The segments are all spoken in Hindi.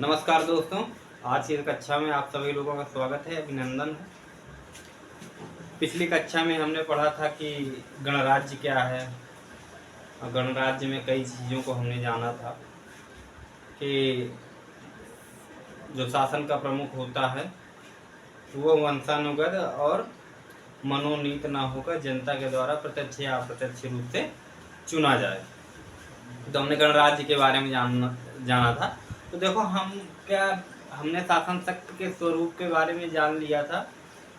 नमस्कार दोस्तों, आज की कक्षा में आप सभी लोगों का स्वागत है, अभिनंदन है। पिछली कक्षा में हमने पढ़ा था कि गणराज्य क्या है और गणराज्य में कई चीज़ों को हमने जाना था कि जो शासन का प्रमुख होता है वो वंशानुगत और मनोनीत ना होकर जनता के द्वारा प्रत्यक्ष या अप्रत्यक्ष रूप से चुना जाए। तो हमने गणराज्य के बारे में जाना था। तो देखो हमने शासन शक्ति के स्वरूप के बारे में जान लिया था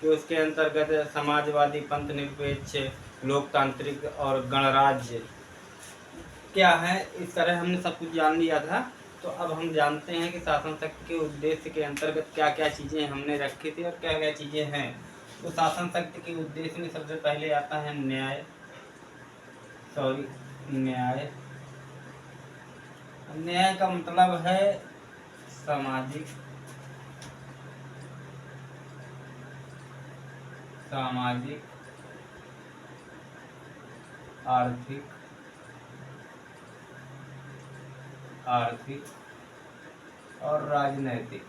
कि उसके अंतर्गत समाजवादी, पंथ निरपेक्ष, लोकतांत्रिक और गणराज्य क्या है, इस तरह हमने सब कुछ जान लिया था। तो अब हम जानते हैं कि शासन शक्ति के उद्देश्य के अंतर्गत क्या क्या चीज़ें हमने रखी थी और क्या क्या चीज़ें हैं। तो शासन शक्ति के उद्देश्य में सबसे पहले आता है न्याय। न्याय का मतलब है सामाजिक, आर्थिक और राजनैतिक।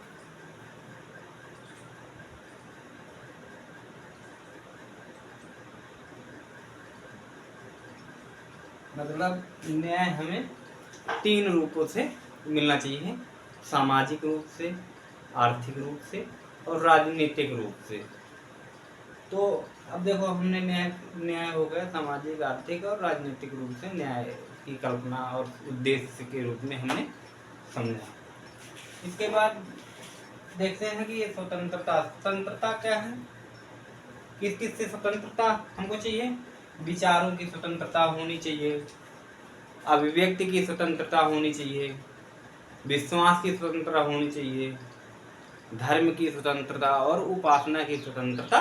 मतलब न्याय हमें 3 रूपों से मिलना चाहिए, सामाजिक रूप से, आर्थिक रूप से और राजनीतिक रूप से। तो अब देखो हमने न्याय हो गया सामाजिक, आर्थिक और राजनीतिक रूप से न्याय की कल्पना और उद्देश्य के रूप में हमने समझा। इसके बाद देखते हैं कि ये स्वतंत्रता क्या है। किस किस से स्वतंत्रता हमको चाहिए? विचारों की स्वतंत्रता होनी चाहिए, अभिव्यक्ति की स्वतंत्रता होनी चाहिए, विश्वास की स्वतंत्रता होनी चाहिए, धर्म की स्वतंत्रता और उपासना की स्वतंत्रता।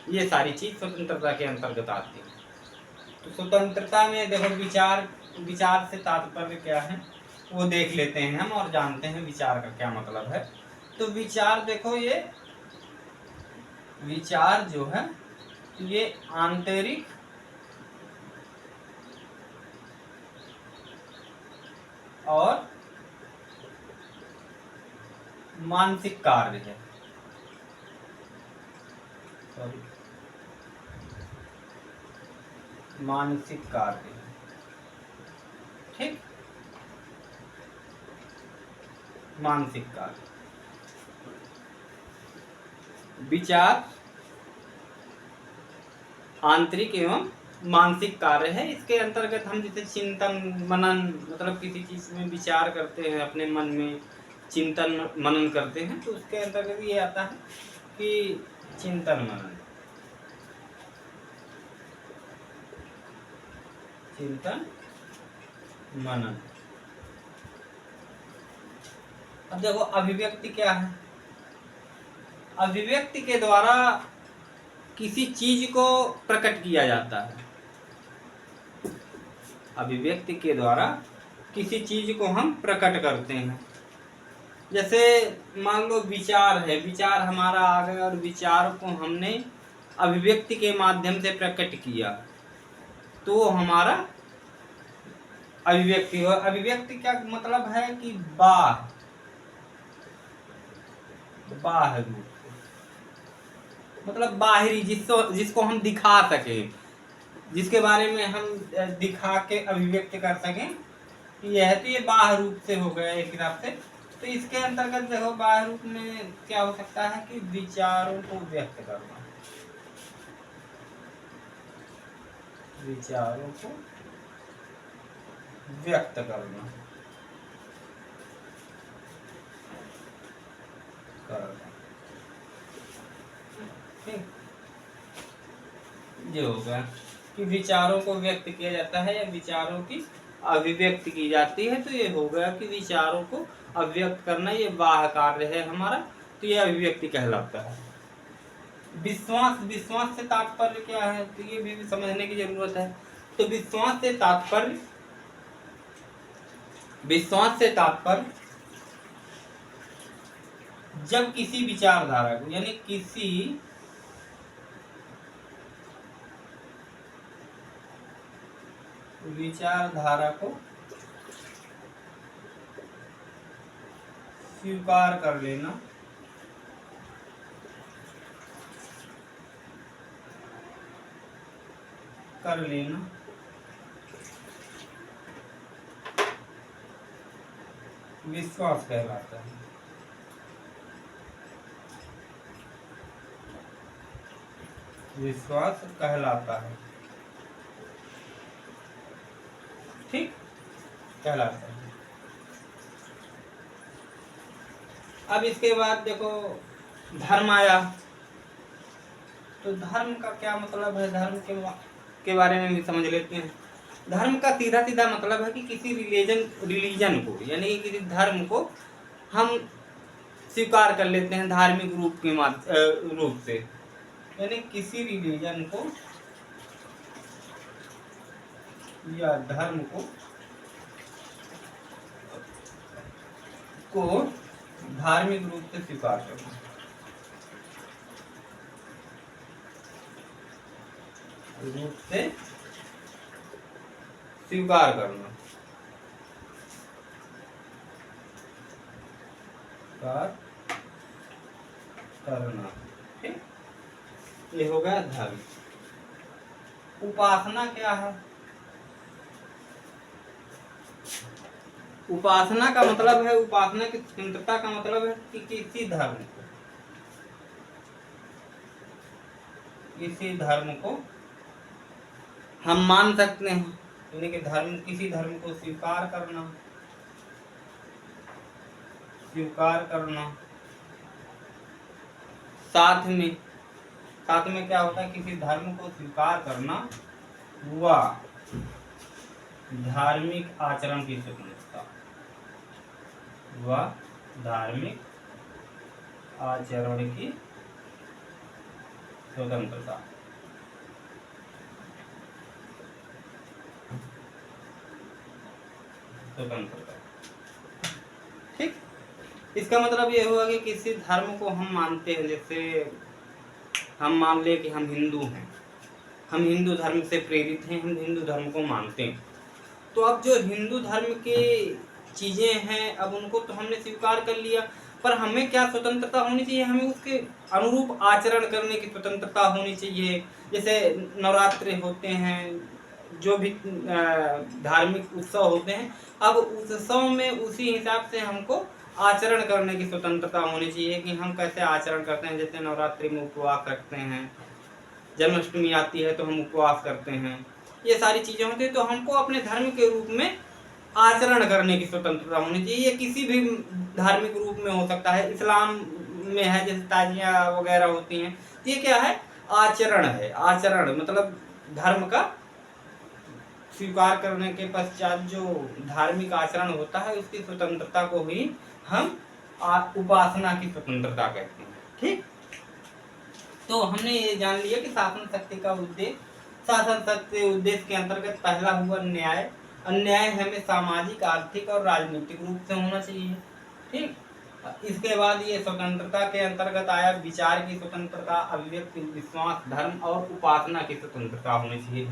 ये सारी चीज स्वतंत्रता के अंतर्गत आती है। तो स्वतंत्रता में देखो विचार से तात्पर्य क्या है वो देख लेते हैं हम और जानते हैं विचार का क्या मतलब है। तो विचार देखो, ये विचार जो है ये आंतरिक और मानसिक कार्य है। मानसिक कार्य, ठीक, मानसिक कार्य। विचार आंतरिक एवं मानसिक कार्य है। इसके अंतर्गत हम जैसे चिंतन मनन, मतलब किसी चीज में विचार करते हैं, अपने मन में चिंतन मनन करते हैं, तो उसके अंतर्गत ये आता है कि चिंतन मनन। अब देखो अभिव्यक्ति क्या है। अभिव्यक्ति के द्वारा किसी चीज को प्रकट किया जाता है। अभिव्यक्ति के द्वारा किसी चीज को हम प्रकट करते हैं। जैसे मान लो विचार है, विचार हमारा आ गया और विचार को हमने अभिव्यक्ति के माध्यम से प्रकट किया, तो हमारा अभिव्यक्ति हो। अभिव्यक्ति क्या मतलब है कि बाह्य रूप, मतलब बाहरी, जिसको हम दिखा सके, जिसके बारे में हम दिखा के अभिव्यक्त कर सकें। यह तो ये बाह्य रूप से हो गया एक हिसाब से। तो इसके अंतर्गत देखो बाह्य रूप में क्या हो सकता है कि विचारों को व्यक्त करना, विचारों को व्यक्त करना, ठीक, ये होगा कि विचारों को व्यक्त किया जाता है या विचारों की अभिव्यक्ति की जाती है। तो ये हो गया कि विचारों को अभिव्यक्त करना, ये बाह्य कार्य है हमारा, तो ये अभिव्यक्ति कहलाता है। विश्वास से तात्पर्य क्या है, तो ये भी समझने की जरूरत है। तो विश्वास से तात्पर्य जब किसी विचारधारा को, यानी किसी विचारधारा को स्वीकार कर लेना, विश्वास कहलाता है। विश्वास कहलाता है, ठीक, कहलाता है। अब इसके बाद देखो धर्म आया, तो धर्म का क्या मतलब है, धर्म के बारे में भी समझ लेते हैं। धर्म का सीधा सीधा मतलब है कि किसी रिलीजन को, यानी कि किसी धर्म को हम स्वीकार कर लेते हैं धार्मिक रूप के रूप से, यानी किसी रिलीजन को या धर्म को धार्मिक रूप से स्वीकार करना। रूप से स्वीकार करना, ठीक, ये हो गया धर्म। उपासना क्या है? उपासना का मतलब है, उपासना की स्वतंत्रता का मतलब है कि किसी धर्म को हम मान सकते हैं, यानी कि किसी धर्म को स्वीकार करना। साथ में क्या होता है, किसी धर्म को स्वीकार करना हुआ धार्मिक आचरण की स्वतंत्रता, धार्मिक आचरण की स्वतंत्रता। ठीक, इसका मतलब ये हुआ कि किसी धर्म को हम मानते हैं, जैसे हम मान ले कि हम हिंदू हैं, हम हिंदू धर्म से प्रेरित हैं, हम हिंदू धर्म को मानते हैं। तो अब जो हिंदू धर्म के चीजें हैं, अब उनको तो हमने स्वीकार कर लिया, पर हमें क्या स्वतंत्रता होनी चाहिए, हमें उसके अनुरूप आचरण करने की स्वतंत्रता होनी चाहिए। जैसे नवरात्रि होते हैं, जो भी धार्मिक उत्सव होते हैं, अब उत्सव में उसी हिसाब से हमको आचरण करने की स्वतंत्रता होनी चाहिए कि हम कैसे आचरण करते हैं। जैसे नवरात्रि में उपवास रखते हैं, जन्माष्टमी आती है तो हम उपवास करते हैं, ये सारी चीजें होती है। तो हमको अपने धर्म के रूप में आचरण करने की स्वतंत्रता होनी चाहिए। ये किसी भी धार्मिक रूप में हो सकता है, इस्लाम में है जैसे ताजिया वगैरह होती हैं, ये क्या है, आचरण है। आचरण मतलब धर्म का स्वीकार करने के पश्चात जो धार्मिक आचरण होता है, उसकी स्वतंत्रता को ही हम उपासना की स्वतंत्रता कहते हैं। ठीक, तो हमने ये जान लिया कि शासन शक्ति के उद्देश्य के अंतर्गत पहला हुआ न्याय। अन्याय हमें सामाजिक, आर्थिक और राजनीतिक रूप से होना चाहिए। ठीक, इसके बाद ये स्वतंत्रता के अंतर्गत आया विचार की स्वतंत्रता, अभिव्यक्ति, विश्वास, धर्म और उपासना की स्वतंत्रता होनी चाहिए।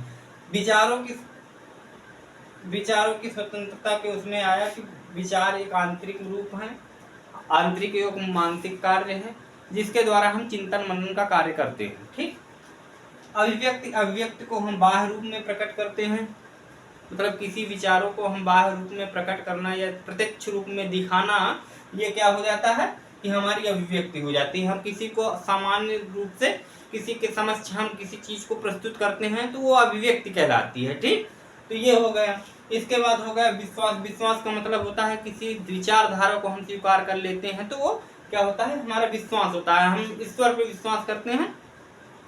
विचारों की स्वतंत्रता के उसमें आया कि विचार एक आंतरिक रूप है, आंतरिक एक मानसिक कार्य है जिसके द्वारा हम चिंतन मनन का कार्य करते हैं। ठीक, अभिव्यक्ति को हम बाह्य रूप में प्रकट करते हैं, मतलब किसी विचारों को हम बाह्य रूप में प्रकट करना या प्रत्यक्ष रूप में दिखाना, ये क्या हो जाता है कि हमारी अभिव्यक्ति हो जाती है। हम किसी को सामान्य रूप से किसी के समक्ष हम किसी चीज को प्रस्तुत करते हैं तो वो अभिव्यक्ति कहलाती है। ठीक, तो ये हो गया। इसके बाद हो गया विश्वास। विश्वास का मतलब होता है किसी विचारधारा को हम स्वीकार कर लेते हैं तो वो क्या होता है, हमारा विश्वास होता है। हम ईश्वर पे विश्वास करते हैं,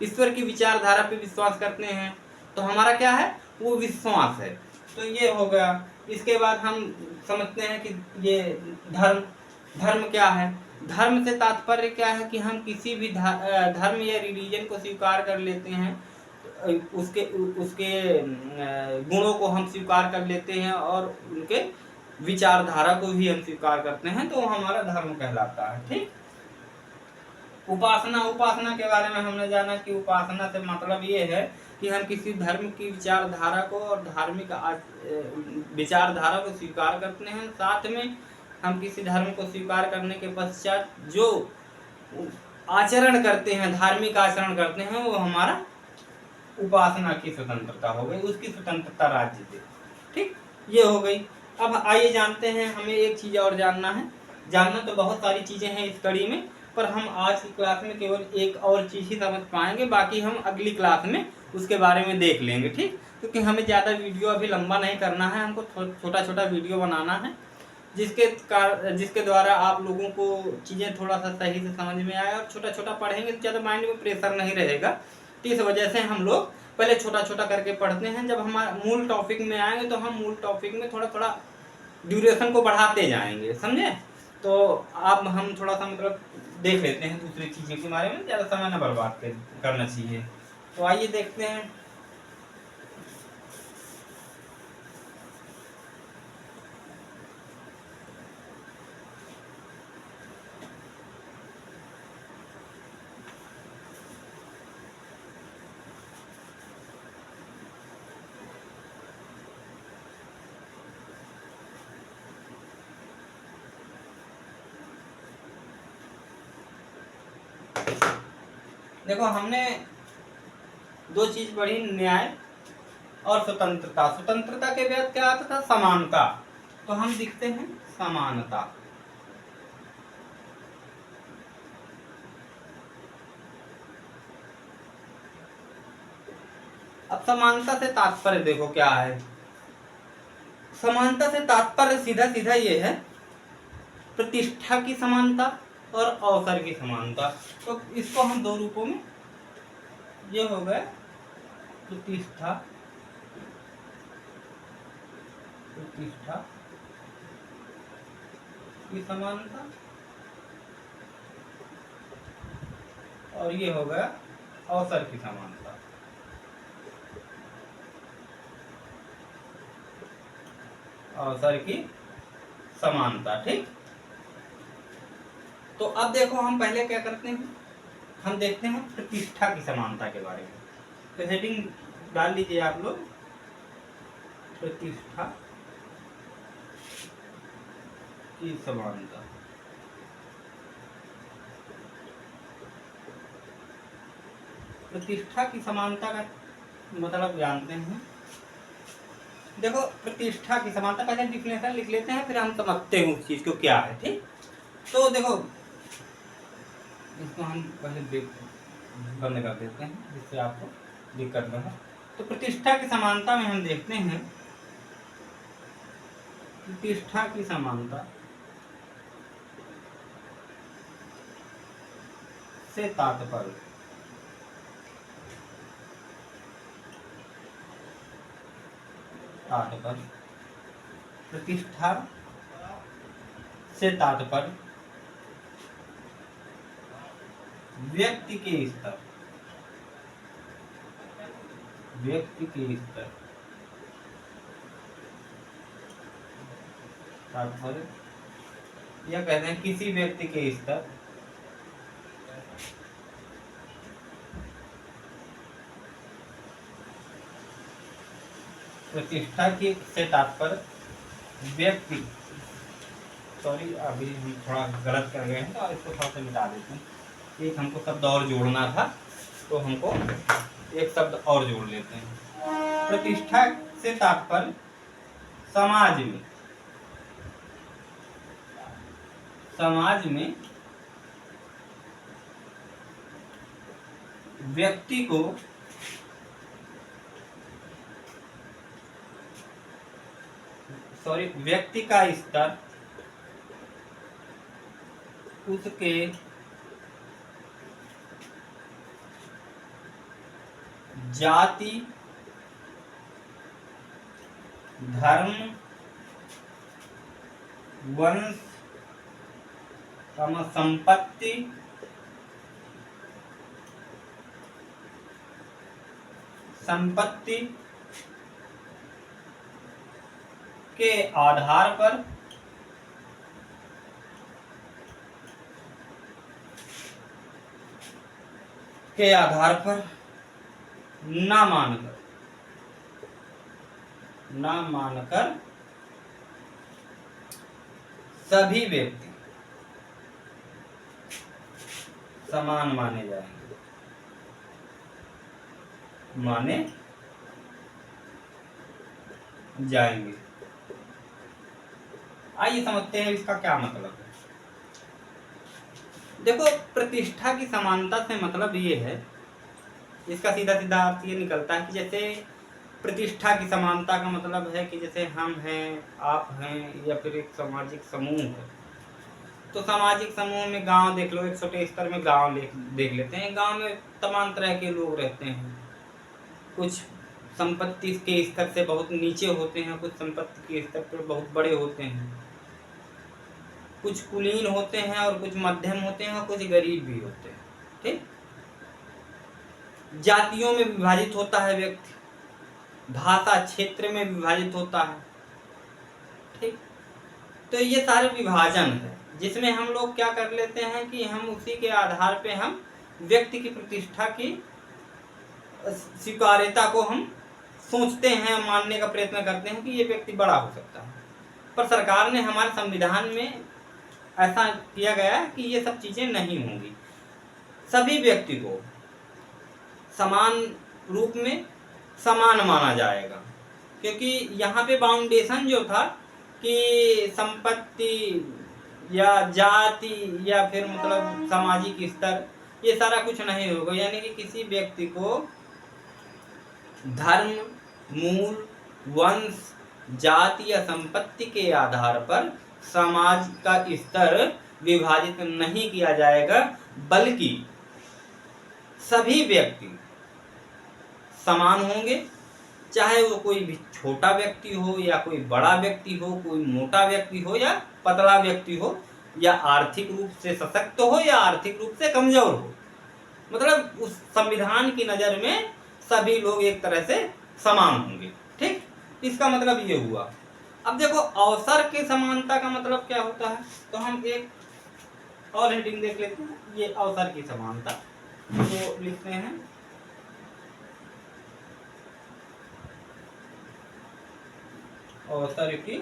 ईश्वर की विचारधारा पे विश्वास करते हैं, तो हमारा क्या है, वो विश्वास है। तो ये हो गया। इसके बाद हम समझते हैं कि ये धर्म क्या है। धर्म से तात्पर्य क्या है कि हम किसी भी धर्म या रिलीजन को स्वीकार कर लेते हैं, उसके गुणों को हम स्वीकार कर लेते हैं और उनके विचारधारा को भी हम स्वीकार करते हैं, तो हमारा धर्म कहलाता है। ठीक, उपासना के बारे में हमने जाना कि उपासना से मतलब ये है कि हम किसी धर्म की विचारधारा को और धार्मिक विचारधारा को स्वीकार करते हैं, साथ में हम किसी धर्म को स्वीकार करने के पश्चात जो आचरण करते हैं, धार्मिक आचरण करते हैं, वो हमारा उपासना की स्वतंत्रता हो गई, उसकी स्वतंत्रता राज्य दे। ठीक, ये हो गई। अब आइए जानते हैं, हमें एक चीज़ और जानना है। जानना तो बहुत सारी चीज़ें हैं इस कड़ी में, पर हम आज की क्लास में केवल एक और चीज़ ही समझ पाएंगे, बाकी हम अगली क्लास में उसके बारे में देख लेंगे। ठीक, क्योंकि हमें ज़्यादा वीडियो अभी लंबा नहीं करना है, हमको छोटा छोटा वीडियो बनाना है, जिसके द्वारा आप लोगों को चीज़ें थोड़ा सा सही से समझ में आए, और छोटा छोटा पढ़ेंगे तो ज़्यादा माइंड में प्रेशर नहीं रहेगा। तो इस वजह से हम लोग पहले छोटा छोटा करके पढ़ते हैं, जब हम मूल टॉपिक में आएंगे तो हम मूल टॉपिक में थोड़ा थोड़ा ड्यूरेशन को बढ़ाते जाएंगे, समझे। तो अब हम थोड़ा सा मतलब देख लेते हैं दूसरी चीज़ों के बारे में, ज़्यादा समय न बर्बाद करना चाहिए। तो आइए देखते हैं। देखो, हमने दो चीज पढ़ी, न्याय और स्वतंत्रता। स्वतंत्रता के बाद क्या आता था? समानता। तो हम दिखते हैं समानता। अब समानता से तात्पर्य देखो क्या है। समानता से तात्पर्य सीधा सीधा ये है, प्रतिष्ठा की समानता और अवसर की समानता। तो इसको हम दो रूपों में, ये हो गए प्रतिष्ठा, प्रतिष्ठा की समानता, और ये हो गया अवसर की समानता। अवसर की समानता। ठीक, तो अब देखो हम पहले क्या करते हैं, हम देखते हैं प्रतिष्ठा की समानता के बारे में। तो हेडिंग डाल लीजिए आप लोग, प्रतिष्ठा की समानता। प्रतिष्ठा की समानता का मतलब जानते हैं। देखो, प्रतिष्ठा की समानता, पहले डिफिनेशन लिख लेते हैं, फिर हम समझते हैं उस चीज को क्या है। ठीक, तो देखो इसको हम पहले बंद कर देते हैं, जिससे आपको दिक्कत न हो। तो प्रतिष्ठा की समानता में हम देखते हैं, प्रतिष्ठा की समानता से तात्पर्य, प्रतिष्ठा से तात्पर्य व्यक्ति के स्तर, व्यक्ति के स्तर, तात्पर्य या कहते हैं किसी व्यक्ति के स्तर, प्रतिष्ठा की से तात्पर्य व्यक्ति, सॉरी अभी हम थोड़ा गलत कर गए हैं, तो इसको थोड़ा सा मिटा देते हैं। एक हमको शब्द और जोड़ना था, तो हमको एक शब्द और जोड़ लेते हैं। प्रतिष्ठा से तात्पर्य समाज में, समाज में व्यक्ति को व्यक्ति का स्तर उसके जाति, धर्म, वंश, संपत्ति, संपत्ति के आधार पर ना मानकर सभी व्यक्ति समान माने जाएंगे। आइए समझते हैं इसका क्या मतलब है। देखो, प्रतिष्ठा की समानता से मतलब ये है, इसका सीधा सीधा अर्थ ये निकलता है कि जैसे प्रतिष्ठा की समानता का मतलब है कि जैसे हम हैं, आप हैं, या फिर एक सामाजिक समूह है। तो सामाजिक समूह में गांव देख लो, एक छोटे स्तर में गांव देख लेते हैं। गांव में तमाम तरह के लोग रहते हैं। कुछ संपत्ति के स्तर से बहुत नीचे होते हैं, कुछ संपत्ति के स्तर पर बहुत बड़े होते हैं, कुछ कुलीन होते हैं और कुछ मध्यम होते हैं और कुछ गरीब भी होते हैं। ठीक, जातियों में विभाजित होता है व्यक्ति, भाषा क्षेत्र में विभाजित होता है। ठीक, तो ये सारे विभाजन है जिसमें हम लोग क्या कर लेते हैं कि हम उसी के आधार पे हम व्यक्ति की प्रतिष्ठा की स्वीकार्यता को हम सोचते हैं, मानने का प्रयत्न करते हैं कि ये व्यक्ति बड़ा हो सकता है। पर सरकार ने हमारे संविधान में ऐसा किया गया है कि ये सब चीजें नहीं होंगी। सभी व्यक्ति को समान रूप में समान माना जाएगा, क्योंकि यहाँ पे बाउंडेशन जो था कि संपत्ति या जाति या फिर मतलब सामाजिक स्तर, ये सारा कुछ नहीं होगा। यानी कि किसी व्यक्ति को धर्म, मूल, वंश, जाति या संपत्ति के आधार पर समाज का स्तर विभाजित नहीं किया जाएगा, बल्कि सभी व्यक्ति समान होंगे। चाहे वो कोई भी छोटा व्यक्ति हो या कोई बड़ा व्यक्ति हो, कोई मोटा व्यक्ति हो या पतला व्यक्ति हो, या आर्थिक रूप से सशक्त हो या आर्थिक रूप से कमजोर हो। मतलब उस संविधान की नजर में सभी लोग एक तरह से समान होंगे। ठीक, इसका मतलब ये हुआ। अब देखो, अवसर की समानता का मतलब क्या होता है, तो हम एक और हेडिंग देख लेते हैं। ये अवसर की समानता, तो लिखते हैं अवसर की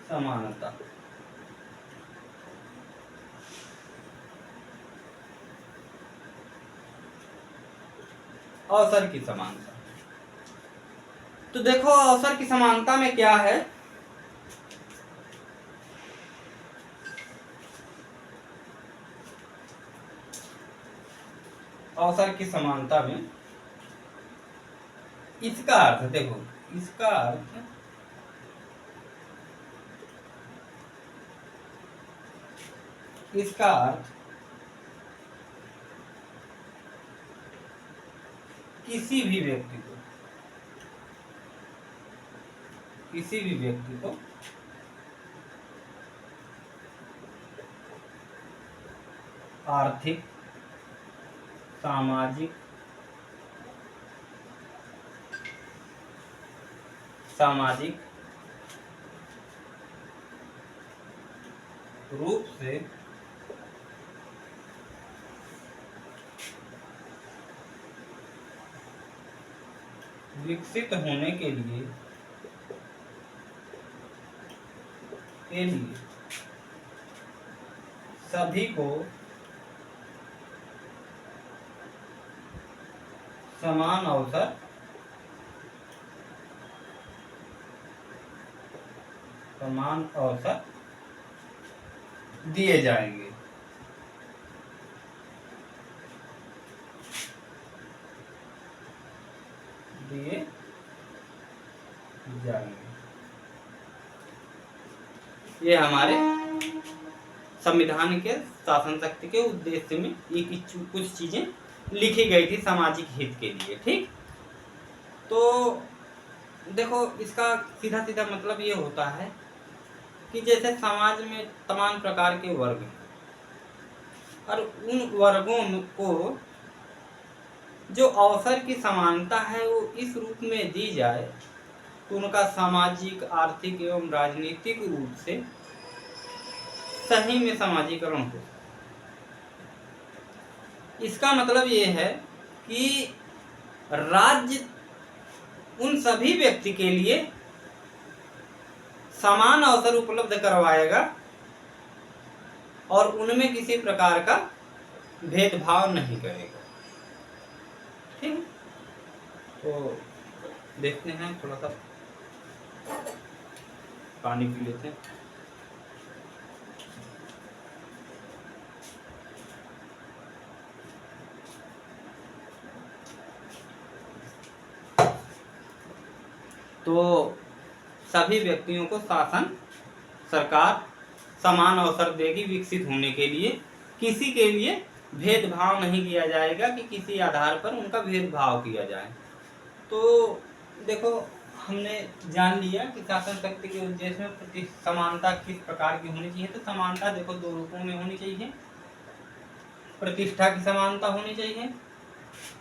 समानता। अवसर की समानता, तो देखो अवसर की समानता में क्या है। अवसर की समानता में इसका अर्थ देखो, इसका अर्थ किसी भी व्यक्ति को आर्थिक, सामाजिक रूप से विकसित होने के लिए सभी को समान अवसर दिए जाएंगे। ये हमारे संविधान के शासन शक्ति के उद्देश्य में ये कुछ चीजें लिखी गई थी सामाजिक हित के लिए। ठीक, तो देखो इसका सीधा सीधा मतलब ये होता है कि जैसे समाज में तमाम प्रकार के वर्ग हैं और उन वर्गों को जो अवसर की समानता है वो इस रूप में दी जाए तो उनका सामाजिक, आर्थिक एवं राजनीतिक रूप से सही में समाजीकरण हो। इसका मतलब ये है कि राज्य उन सभी व्यक्ति के लिए समान अवसर उपलब्ध करवाएगा और उनमें किसी प्रकार का भेदभाव नहीं करेगा। ठीक, तो देखते हैं, थोड़ा सा पानी पी लेते हैं। तो सभी व्यक्तियों को शासन सरकार समान अवसर देगी विकसित होने के लिए, किसी के लिए भेदभाव नहीं किया जाएगा कि किसी आधार पर उनका भेदभाव किया जाए। तो देखो, हमने जान लिया कि शासन शक्ति के उद्देश्य में समानता किस प्रकार की होनी चाहिए। तो समानता देखो दो रूपों में होनी चाहिए, प्रतिष्ठा की समानता होनी चाहिए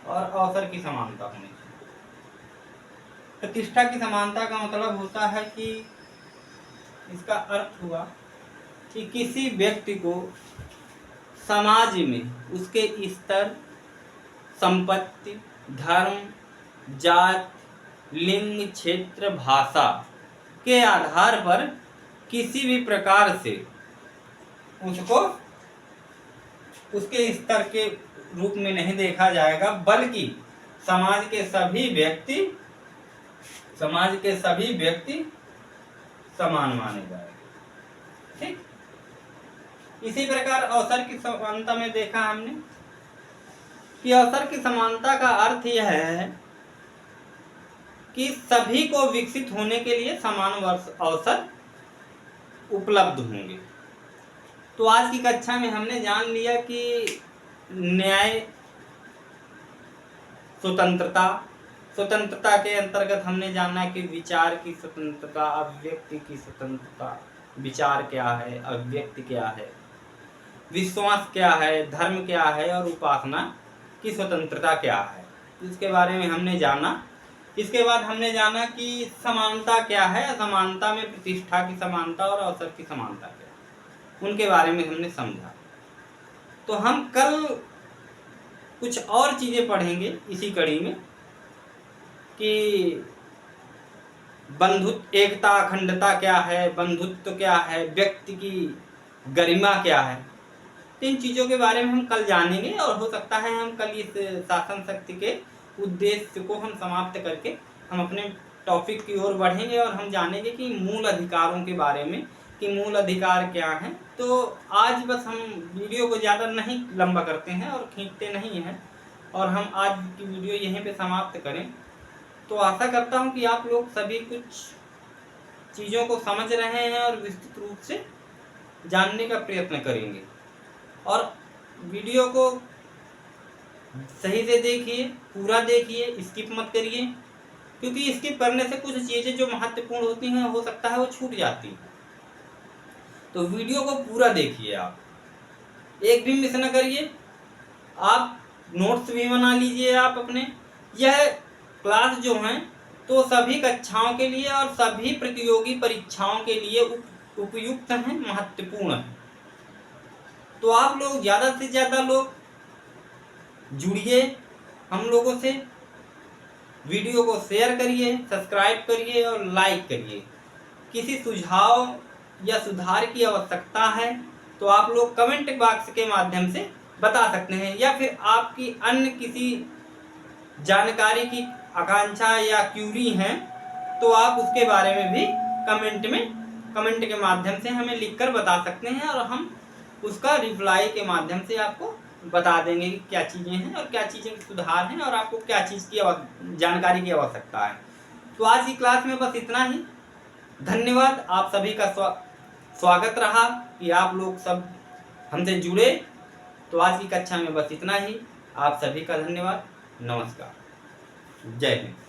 और अवसर की समानता होनी चाहिए। प्रतिष्ठा की समानता का मतलब होता है कि इसका अर्थ हुआ कि किसी व्यक्ति को समाज में उसके स्तर, संपत्ति, धर्म, जात, लिंग, क्षेत्र, भाषा के आधार पर किसी भी प्रकार से उसको उसके स्तर के रूप में नहीं देखा जाएगा, बल्कि समाज के सभी व्यक्ति समान माने जाएंगे। ठीक, इसी प्रकार अवसर की समानता में देखा हमने कि अवसर की समानता का अर्थ यह है कि सभी को विकसित होने के लिए समान अवसर उपलब्ध होंगे। तो आज की कक्षा में हमने जान लिया कि न्याय, स्वतंत्रता के अंतर्गत हमने जाना कि विचार की स्वतंत्रता, अभिव्यक्ति की स्वतंत्रता, विचार क्या है, अभिव्यक्ति क्या है, विश्वास क्या है, धर्म क्या है और उपासना की स्वतंत्रता क्या है, इसके बारे में हमने जाना। इसके बाद हमने जाना कि समानता क्या है, असमानता में प्रतिष्ठा की समानता और अवसर की समानता क्या है, उनके बारे में हमने समझा। तो हम कल कुछ और चीजें पढ़ेंगे इसी कड़ी में कि बंधुत्व, एकता, अखंडता क्या है, बंधुत्व क्या है, व्यक्ति की गरिमा क्या है। इन चीजों के बारे में हम कल जानेंगे और हो सकता है हम कल इस शासन शक्ति के उद्देश्य को हम समाप्त करके हम अपने टॉपिक की ओर बढ़ेंगे और हम जानेंगे कि मूल अधिकारों के बारे में कि मूल अधिकार क्या हैं। तो आज बस हम वीडियो को ज़्यादा नहीं लंबा करते हैं और खींचते नहीं हैं और हम आज की वीडियो यहीं पे समाप्त करें। तो आशा करता हूं कि आप लोग सभी कुछ चीज़ों को समझ रहे हैं और विस्तृत रूप से जानने का प्रयत्न करेंगे और वीडियो को सही से देखिए, पूरा देखिए, स्किप मत करिए, क्योंकि स्किप करने से कुछ चीज़ें जो महत्वपूर्ण होती हैं हो सकता है वो छूट जाती हैं। तो वीडियो को पूरा देखिए, आप एक भी मिस न करिए। आप नोट्स भी बना लीजिए आप अपने। यह क्लास जो हैं तो सभी कक्षाओं के लिए और सभी प्रतियोगी परीक्षाओं के लिए उपयुक्त हैं, महत्वपूर्ण हैं। तो आप लोग ज़्यादा से ज़्यादा लोग जुड़िए हम लोगों से, वीडियो को शेयर करिए, सब्सक्राइब करिए और लाइक करिए। किसी सुझाव या सुधार की आवश्यकता है तो आप लोग कमेंट बॉक्स के माध्यम से बता सकते हैं, या फिर आपकी अन्य किसी जानकारी की आकांक्षा या क्यूरी है तो आप उसके बारे में भी कमेंट के माध्यम से हमें लिखकर बता सकते हैं और हम उसका रिप्लाई के माध्यम से आपको बता देंगे कि क्या चीज़ें हैं और क्या चीज़ें सुधार हैं और आपको क्या चीज़ की जानकारी की आवश्यकता है। तो आज की क्लास में बस इतना ही। धन्यवाद, आप सभी का स्वागत रहा कि आप लोग सब हमसे जुड़े। तो आज की कक्षा में बस इतना ही। आप सभी का धन्यवाद। नमस्कार, जय हिंद।